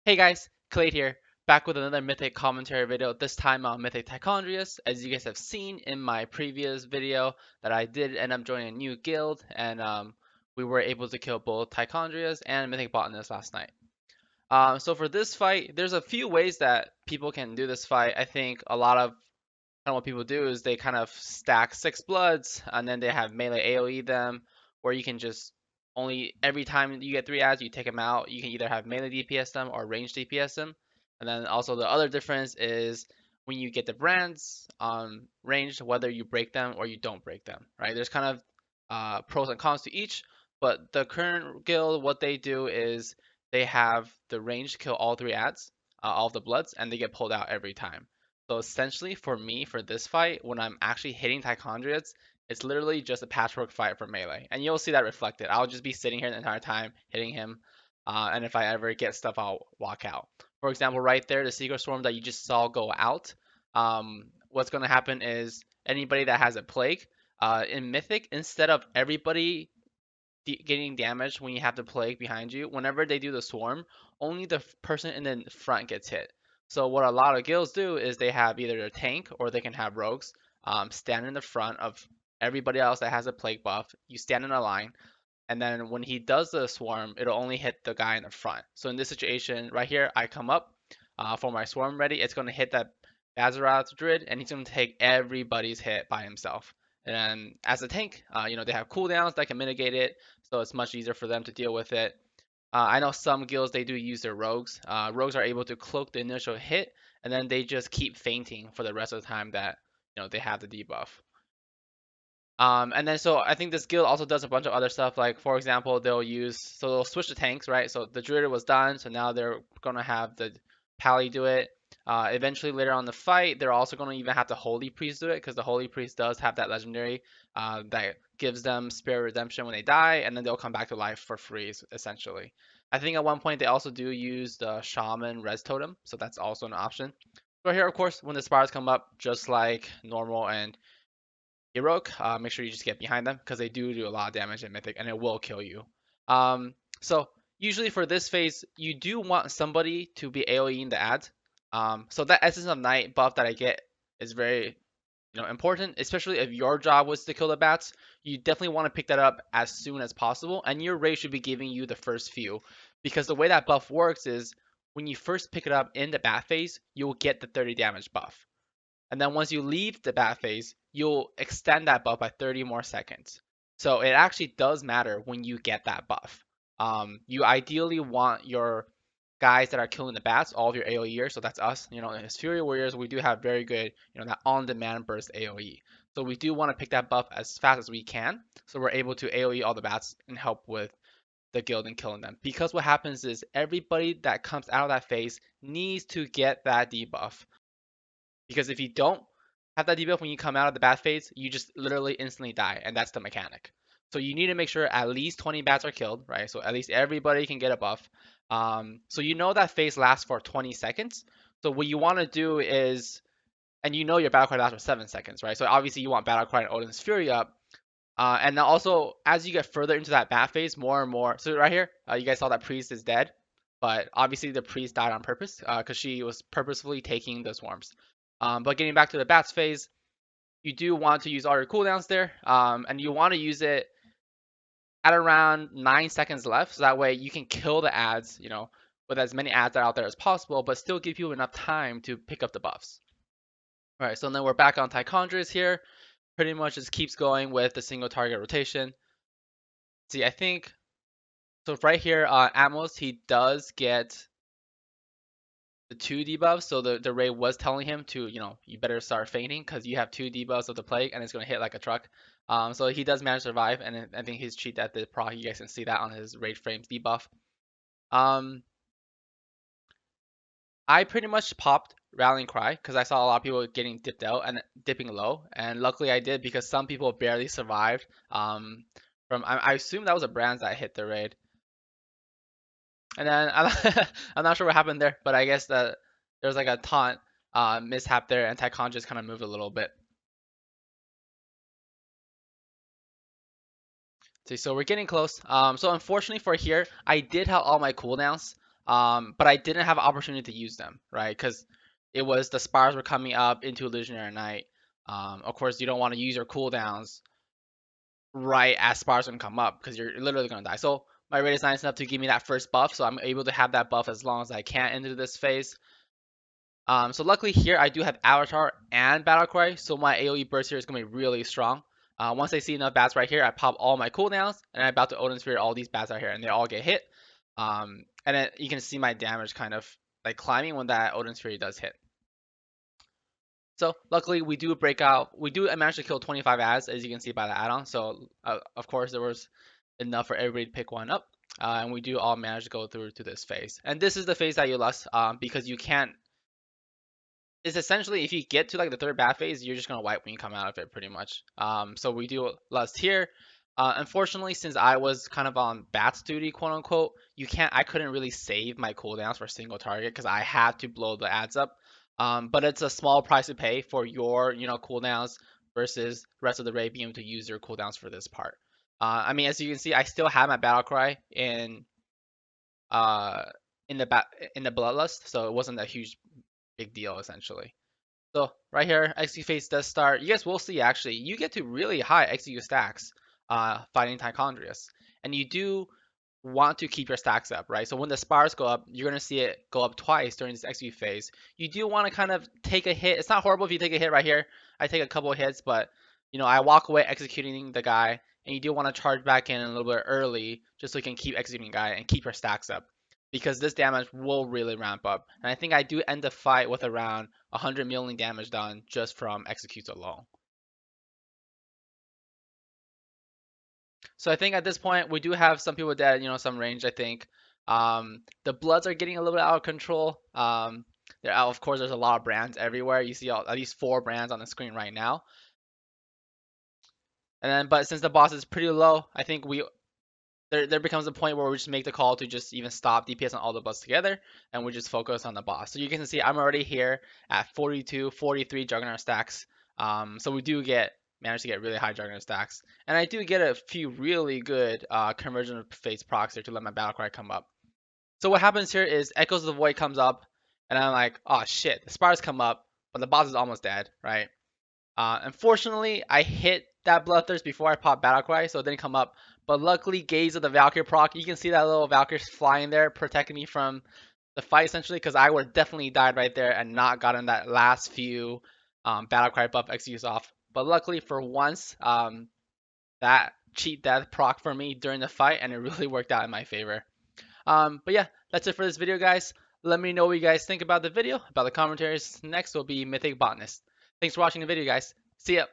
Hey guys, Kelade here, back with another Mythic commentary video, this time on Mythic Tichondrius. As you guys have seen in my previous video that I did end up joining a new guild, and we were able to kill both Tichondrius and Mythic Botanist last night. So for this fight, there's a few ways that people can do this fight. I think a lot of what people do is they kind of stack 6 bloods, and then they have melee AoE them, where you can just only every time you get 3 ads, you take them out. You can either have melee DPS them or range DPS them. And then also the other difference is when you get the brands ranged, whether you break them or you don't break them, right? There's kind of pros and cons to each, but the current guild, what they do is they have the range to kill all 3 ads, all of the bloods, and they get pulled out every time. So essentially for me, for this fight, when I'm actually hitting Tichondrius, it's literally just a patchwork fight for melee. And you'll see that reflected. I'll just be sitting here the entire time hitting him. And if I ever get stuff, I'll walk out. For example, right there, the Secret Swarm that you just saw go out. What's going to happen is anybody that has a Plague, in Mythic, instead of everybody getting damaged when you have the Plague behind you, whenever they do the Swarm, only the person in the front gets hit. So what a lot of guilds do is they have either their tank or they can have rogues stand in the front of everybody else that has a plague buff. You stand in a line, and then when he does the swarm, it'll only hit the guy in the front. So in this situation right here, I come up for my swarm ready. It's going to hit that Bazarath Druid, and he's going to take everybody's hit by himself. And as a tank, they have cooldowns that can mitigate it, so it's much easier for them to deal with it. I know some guilds they do use their rogues. Rogues are able to cloak the initial hit, and then they just keep fainting for the rest of the time that they have the debuff. And then so I think this guild also does a bunch of other stuff. Like for example, they'll switch the tanks, right? So the druid was done, so now they're gonna have the pally do it. Eventually later on in the fight, they're also gonna even have the holy priest do it because the holy priest does have that legendary that gives them spirit redemption when they die, and then they'll come back to life for free essentially. I think at one point they also do use the shaman res totem, so that's also an option. But here, of course, when the spires come up, just like normal and heroic, make sure you just get behind them because they do a lot of damage in Mythic and it will kill you. So usually for this phase, you do want somebody to be AoEing the ads. So that Essence of Night buff that I get is very important, especially if your job was to kill the bats. You definitely want to pick that up as soon as possible, and your raid should be giving you the first few, because the way that buff works is when you first pick it up in the bat phase, you'll get the 30 damage buff. And then once you leave the bat phase, you'll extend that buff by 30 more seconds. So it actually does matter when you get that buff. You ideally want your guys that are killing the bats, all of your AoEers, so that's us. As Fury Warriors, we do have very good, that on-demand burst AoE. So we do want to pick that buff as fast as we can, so we're able to AoE all the bats and help with the guild and killing them. Because what happens is everybody that comes out of that phase needs to get that debuff. Because if you don't have that debuff when you come out of the bat phase, you just literally instantly die, and that's the mechanic. So you need to make sure at least 20 bats are killed, right? So at least everybody can get a buff. So that phase lasts for 20 seconds. So what you want to do is, and your battle cry lasts for 7 seconds, right? So obviously you want battle cry and Odin's Fury up. And then also, as you get further into that bat phase, more and more. So right here, you guys saw that priest is dead, but obviously the priest died on purpose because she was purposefully taking the swarms. But getting back to the bats phase, you do want to use all your cooldowns there, and you want to use it at around 9 seconds left, so that way you can kill the ads, with as many ads out there as possible, but still give you enough time to pick up the buffs. All right, so then we're back on Tichondrius here. Pretty much just keeps going with the single target rotation. See, I think so. Right here, Atmos, he does get the 2 debuffs. So the raid was telling him to, you better start fainting because you have 2 debuffs of the plague and it's going to hit like a truck. So he does manage to survive, and I think he's cheat at the proc. You guys can see that on his raid frames debuff. Um, I pretty much popped Rallying Cry because I saw a lot of people getting dipped out and dipping low, and luckily I did because some people barely survived. I assume that was a Brands that hit the raid. And then I'm not sure what happened there, but I guess that there's like a taunt mishap there, and Tycon just kind of moved a little bit. See, so we're getting close. So unfortunately for here, I did have all my cooldowns. but I didn't have opportunity to use them, right? Because it was the spires were coming up into Illusionary Knight. Of course, you don't want to use your cooldowns right as spires gonna come up because you're literally gonna die. So my rate is nice enough to give me that first buff, so I'm able to have that buff as long as I can into this phase. So luckily here I do have Avatar and Battlecry, so my AoE burst here is gonna be really strong. Once I see enough bats right here, I pop all my cooldowns, and I'm about to Odin Sphere all these bats out here, and they all get hit. And then you can see my damage kind of like climbing when that Odin Sphere does hit. So luckily we do break out. We do manage to kill 25 ads, as you can see by the add-on. So of course there was enough for everybody to pick one up. And we do all manage to go through to this phase. And this is the phase that you lost because you can't. It's essentially if you get to like the third bat phase, you're just gonna wipe when you come out of it pretty much. So we do lust here. Unfortunately, since I was kind of on bats duty, quote unquote, I couldn't really save my cooldowns for a single target because I had to blow the ads up. But it's a small price to pay for your, cooldowns versus the rest of the raid being able to use their cooldowns for this part. I mean, as you can see, I still have my battle cry uh in the bloodlust, so it wasn't a huge big deal essentially. So right here, XQ phase does start. You guys will see actually, you get to really high XQ stacks fighting Tichondrius. And you do want to keep your stacks up, right? So when the spires go up, you're going to see it go up twice during this XQ phase. You do want to kind of take a hit. It's not horrible if you take a hit right here. I take a couple of hits, but I walk away executing the guy, and you do want to charge back in a little bit early just so you can keep executing the guy and keep your stacks up because this damage will really ramp up. And I think I do end the fight with around 100 million damage done just from executes alone. So I think at this point we do have some people dead, some range. I think the Bloods are getting a little bit out of control. Of course, there's a lot of brands everywhere. You see at least 4 brands on the screen right now. And then, but since the boss is pretty low, I think there becomes a point where we just make the call to just even stop DPS on all the Bloods together, and we just focus on the boss. So you can see I'm already here at 42, 43 Juggernaut stacks. So we do manage to get really high Juggernaut stacks, and I do get a few really good conversion phase procs here to let my battle cry come up. So what happens here is Echoes of the Void comes up, and I'm like, oh shit, the spires come up, but the boss is almost dead, right? Unfortunately, I hit that Bloodthirst before I popped Battlecry, so it didn't come up. But luckily, Gaze of the Valkyrie proc, you can see that little Valkyrie flying there, protecting me from the fight essentially, because I would have definitely died right there and not gotten that last few Battlecry buff executes off. But luckily for once, that cheat death proc for me during the fight, and it really worked out in my favor. But yeah, that's it for this video, guys. Let me know what you guys think about the video, about the commentaries. Next will be Mythic Botanist. Thanks for watching the video, guys. See ya.